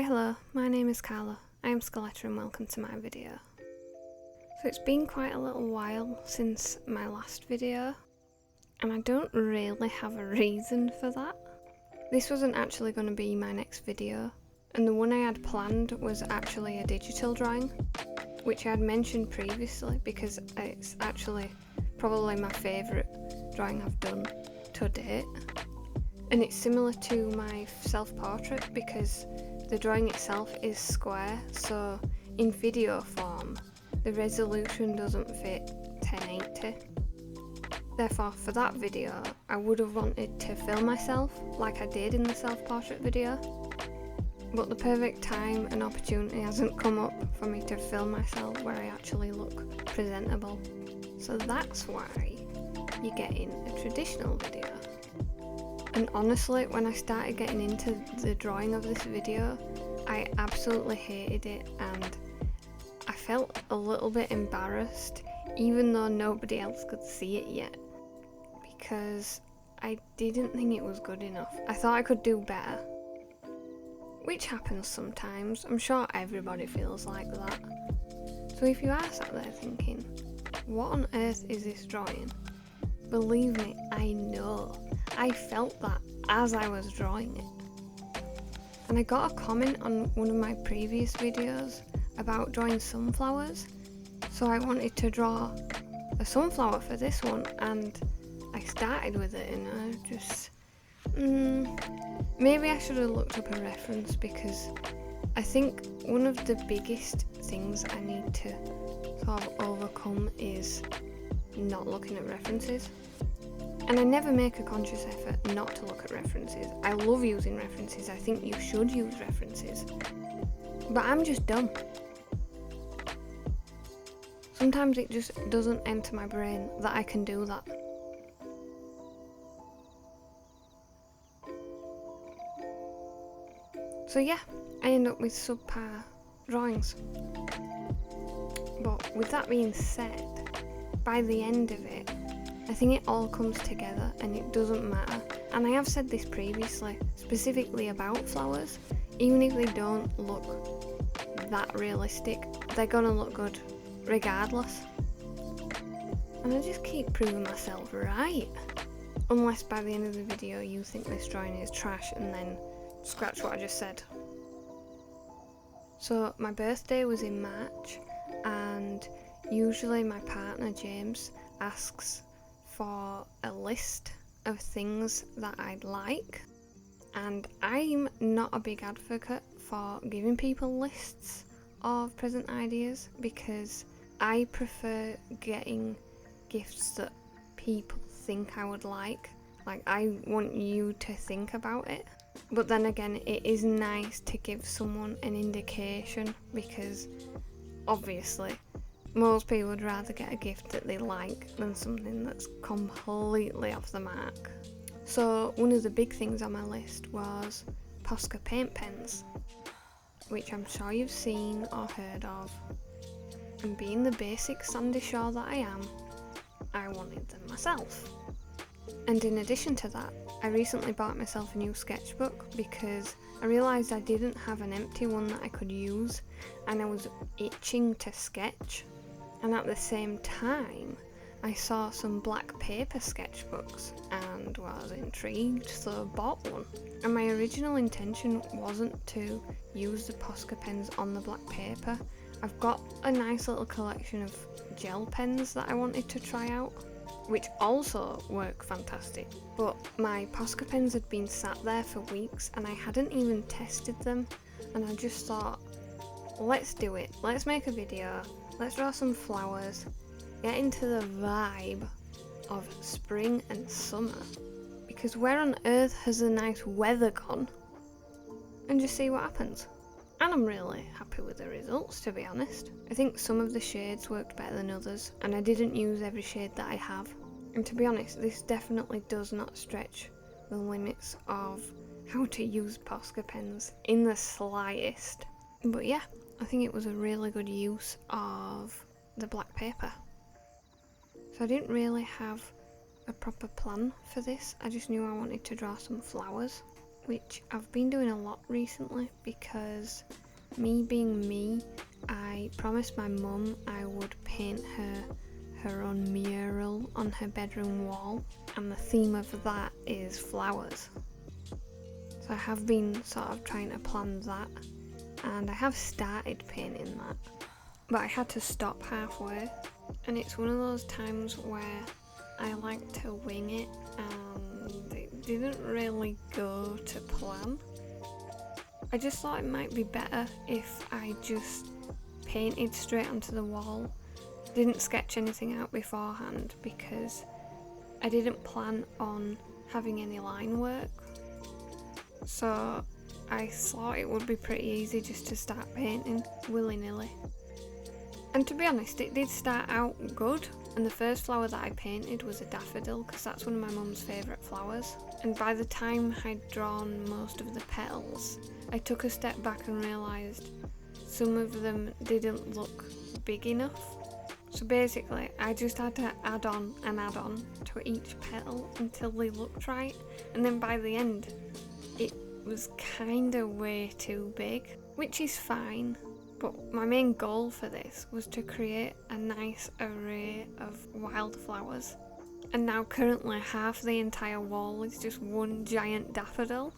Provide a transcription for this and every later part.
Hello, my name is Carla. I am Scaletta and welcome to my video. So it's been quite a little while since my last video, and I don't really have a reason for that. This wasn't actually going to be my next video, and the one I had planned was actually a digital drawing, which I had mentioned previously because it's actually probably my favourite drawing I've done to date. And it's similar to my self-portrait because the drawing itself is square, so in video form the resolution doesn't fit 1080. Therefore for that video I would have wanted to film myself like I did in the self-portrait video, but the perfect time and opportunity hasn't come up for me to film myself where I actually look presentable. So that's why you're getting a traditional video. And honestly, when I started getting into the drawing of this video, I absolutely hated it and I felt a little bit embarrassed, even though nobody else could see it yet, because I didn't think it was good enough. I thought I could do better, which happens sometimes. I'm sure everybody feels like that. So if you are sat there thinking, what on earth is this drawing? Believe me, I know. I felt that as I was drawing it. And I got a comment on one of my previous videos about drawing sunflowers, so I wanted to draw a sunflower for this one, and I started with it and I just... maybe I should have looked up a reference, because I think one of the biggest things I need to sort of overcome is not looking at references. And I never make a conscious effort not to look at references. I love using references. I think you should use references. But I'm just dumb. Sometimes it just doesn't enter my brain that I can do that. So yeah, I end up with subpar drawings. But with that being said, by the end of it, I think it all comes together and it doesn't matter. And I have said this previously, specifically about flowers, even if they don't look that realistic, they're gonna look good regardless. And I just keep proving myself right. Unless by the end of the video you think this drawing is trash and then scratch what I just said. So my birthday was in March, and usually my partner James asks for a list of things that I'd like, and I'm not a big advocate for giving people lists of present ideas because I prefer getting gifts that people think I would like I want you to think about it. But then again, it is nice to give someone an indication, because obviously most people would rather get a gift that they like than something that's completely off the mark. So one of the big things on my list was Posca Paint pens, which I'm sure you've seen or heard of. And being the basic sandy shore that I am, I wanted them myself. And in addition to that, I recently bought myself a new sketchbook because I realised I didn't have an empty one that I could use, and I was itching to sketch. And at the same time, I saw some black paper sketchbooks and was intrigued, so I bought one. And my original intention wasn't to use the Posca pens on the black paper. I've got a nice little collection of gel pens that I wanted to try out, which also work fantastic. But my Posca pens had been sat there for weeks and I hadn't even tested them, and I just thought, let's do it. Let's make a video. Let's draw some flowers, get into the vibe of spring and summer, because where on earth has the nice weather gone, and just see what happens. And I'm really happy with the results, to be honest. I think some of the shades worked better than others, and I didn't use every shade that I have. And to be honest, this definitely does not stretch the limits of how to use Posca pens in the slightest. But yeah, I think it was a really good use of the black paper. So I didn't really have a proper plan for this. I just knew I wanted to draw some flowers. which I've been doing a lot recently because me being me, I promised my mum I would paint her own mural on her bedroom wall, and the theme of that is flowers. So I have been sort of trying to plan that, and I have started painting that, but I had to stop halfway, and it's one of those times where I like to wing it and it didn't really go to plan. I just thought it might be better if I just painted straight onto the wall, didn't sketch anything out beforehand because I didn't plan on having any line work. So I thought it would be pretty easy just to start painting willy-nilly. And to be honest, it did start out good, and the first flower that I painted was a daffodil because that's one of my mum's favourite flowers. And by the time I'd drawn most of the petals, I took a step back and realised some of them didn't look big enough. So basically, I just had to add on to each petal until they looked right, and then by the end, it was kinda way too big, which is fine. But my main goal for this was to create a nice array of wildflowers. And now currently half the entire wall is just one giant daffodil.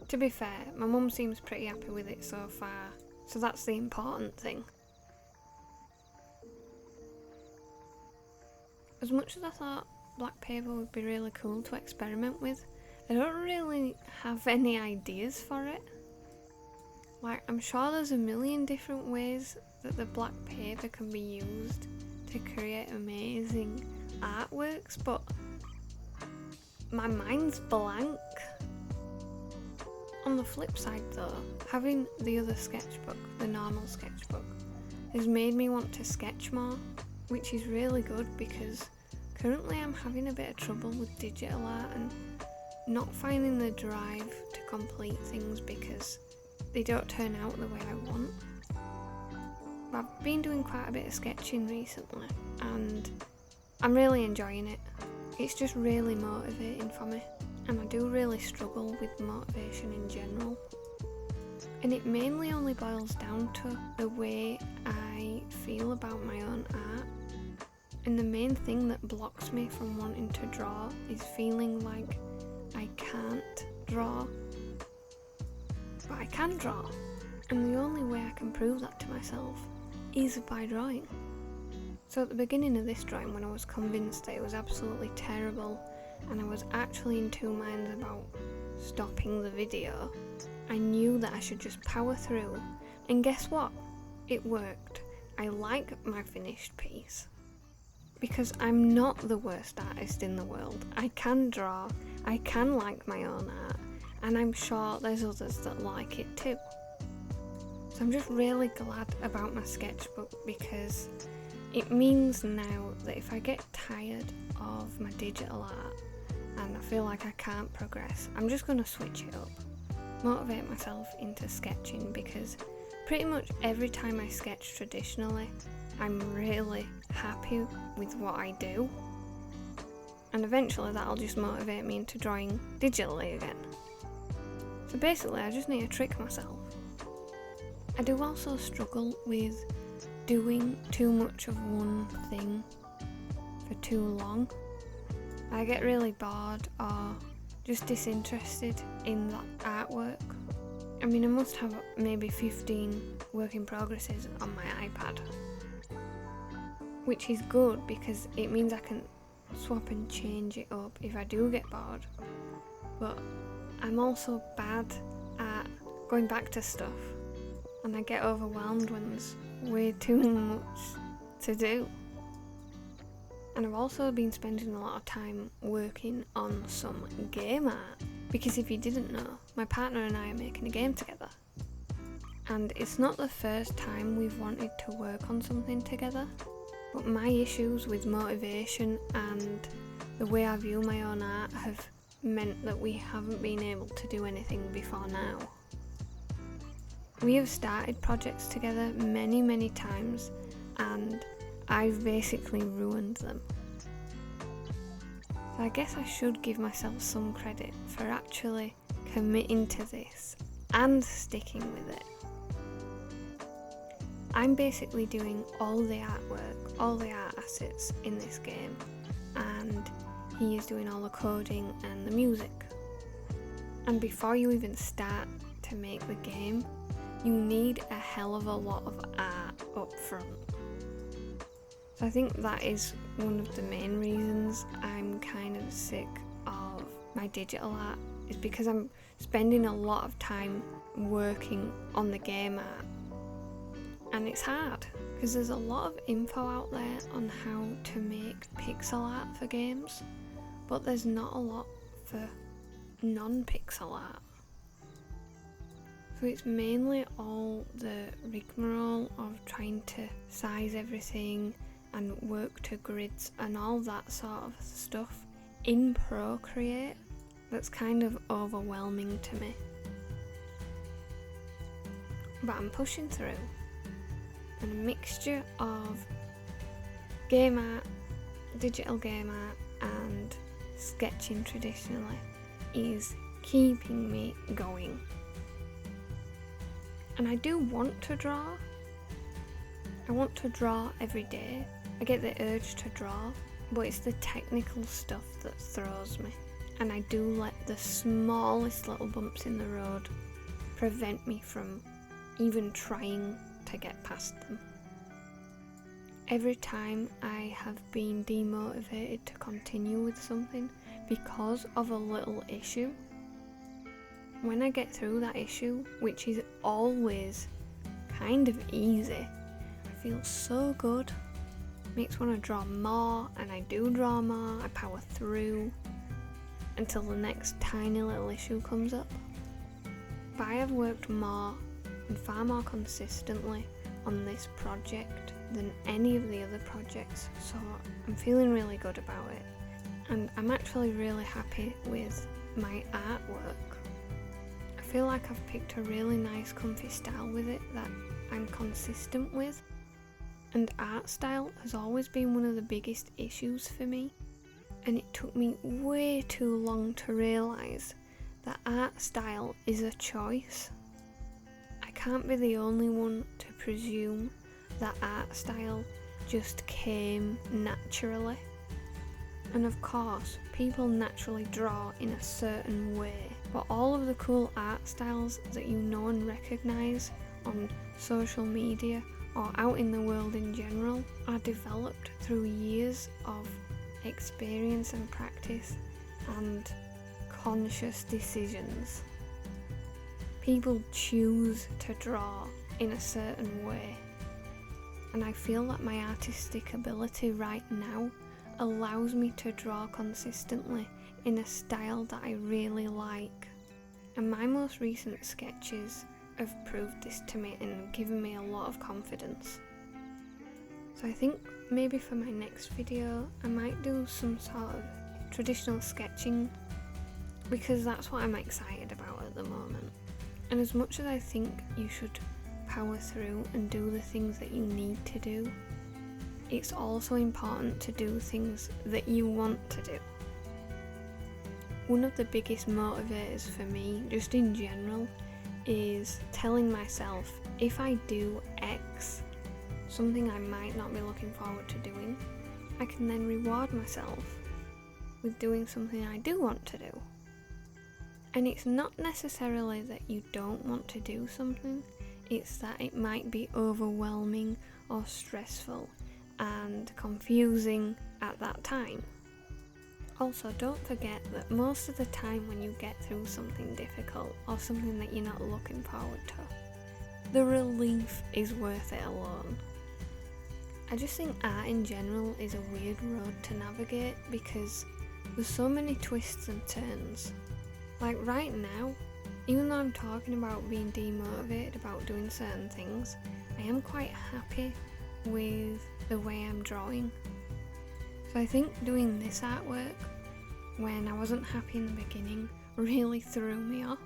To be fair, my mum seems pretty happy with it so far, so that's the important thing. As much as I thought black paper would be really cool to experiment with, I don't really have any ideas for it. Like, I'm sure there's a million different ways that the black paper can be used to create amazing artworks, but my mind's blank. On the flip side though, having the other sketchbook, the normal sketchbook, has made me want to sketch more, which is really good because currently I'm having a bit of trouble with digital art and not finding the drive to complete things because they don't turn out the way I want. I've been doing quite a bit of sketching recently and I'm really enjoying it. It's just really motivating for me, and I do really struggle with motivation in general. And it mainly only boils down to the way I feel about my own art. And the main thing that blocks me from wanting to draw is feeling like I can't draw. But I can draw, and the only way I can prove that to myself is by drawing. So at the beginning of this drawing, when I was convinced that it was absolutely terrible and I was actually in two minds about stopping the video, I knew that I should just power through, and guess what? It worked. I like my finished piece. Because I'm not the worst artist in the world. I can draw, I can like my own art, and I'm sure there's others that like it too. So I'm just really glad about my sketchbook because it means now that if I get tired of my digital art and I feel like I can't progress, I'm just going to switch it up, motivate myself into sketching, because pretty much every time I sketch traditionally, I'm really happy with what I do, and eventually that'll just motivate me into drawing digitally again. So basically I just need to trick myself. I do also struggle with doing too much of one thing for too long. I get really bored or just disinterested in that artwork. I mean, I must have maybe 15 work in progresses on my iPad, which is good because it means I can swap and change it up if I do get bored. But I'm also bad at going back to stuff, and I get overwhelmed when there's way too much to do. And I've also been spending a lot of time working on some game art, because if you didn't know, my partner and I are making a game together. And it's not the first time we've wanted to work on something together, but my issues with motivation and the way I view my own art have meant that we haven't been able to do anything before now. We have started projects together many times, and I've basically ruined them. So I guess I should give myself some credit for actually committing to this and sticking with it. I'm basically doing all the artwork, all the art assets in this game, and he is doing all the coding and the music. And before you even start to make the game, you need a hell of a lot of art up front. So I think that is one of the main reasons I'm kind of sick of my digital art, is because I'm spending a lot of time working on the game art. And it's hard, because there's a lot of info out there on how to make pixel art for games, but there's not a lot for non-pixel art. So it's mainly all the rigmarole of trying to size everything and work to grids and all that sort of stuff in Procreate that's kind of overwhelming to me. But I'm pushing through, and a mixture of game art, digital game art and sketching traditionally is keeping me going. And I do want to draw. I want to draw every day. I get the urge to draw, but it's the technical stuff that throws me. And I do let the smallest little bumps in the road prevent me from even trying to get past them. Every time I have been demotivated to continue with something because of a little issue, when I get through that issue, which is always kind of easy, I feel so good. Makes me want to draw more, and I do draw more. I power through until the next tiny little issue comes up. But I have worked more and far more consistently on this project than any of the other projects, so I'm feeling really good about it. And I'm actually really happy with my artwork. I feel like I've picked a really nice comfy style with it that I'm consistent with. And art style has always been one of the biggest issues for me, and it took me way too long to realise that art style is a choice. I can't be the only one to presume that art style just came naturally. And of course, people naturally draw in a certain way, but all of the cool art styles that you know and recognise on social media or out in the world in general are developed through years of experience and practice and conscious decisions. People choose to draw in a certain way, and I feel that my artistic ability right now allows me to draw consistently in a style that I really like. And my most recent sketches have proved this to me and given me a lot of confidence. So I think maybe for my next video I might do some sort of traditional sketching, because that's what I'm excited about at the moment. And as much as I think you should power through and do the things that you need to do, it's also important to do things that you want to do. One of the biggest motivators for me, just in general, is telling myself if I do X, something I might not be looking forward to doing, I can then reward myself with doing something I do want to do. And it's not necessarily that you don't want to do something, it's that it might be overwhelming or stressful and confusing at that time. Also, don't forget that most of the time when you get through something difficult or something that you're not looking forward to, the relief is worth it alone. I just think art in general is a weird road to navigate because there's so many twists and turns. Like right now, even though I'm talking about being demotivated about doing certain things, I am quite happy with the way I'm drawing. So I think doing this artwork, when I wasn't happy in the beginning, really threw me off.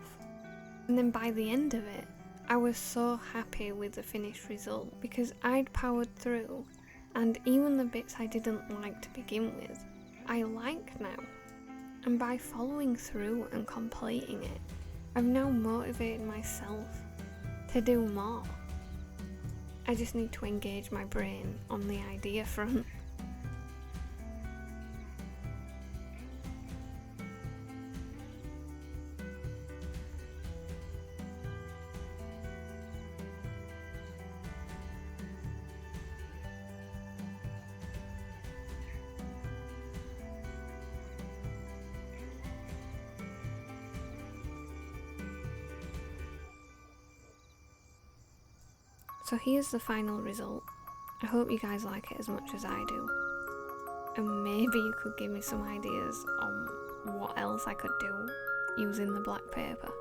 And then by the end of it, I was so happy with the finished result because I'd powered through, and even the bits I didn't like to begin with, I like now. And by following through and completing it, I've now motivated myself to do more. I just need to engage my brain on the idea front. So here's the final result. I hope you guys like it as much as I do. And maybe you could give me some ideas on what else I could do using the black paper.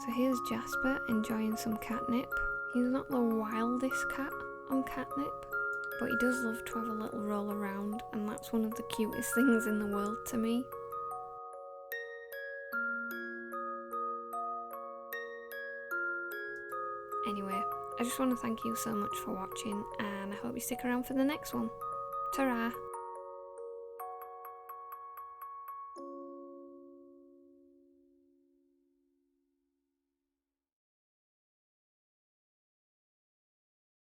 So here's Jasper enjoying some catnip. He's not the wildest cat on catnip, but he does love to have a little roll around, and that's one of the cutest things in the world to me. Anyway, I just want to thank you so much for watching, and I hope you stick around for the next one. Ta-ra!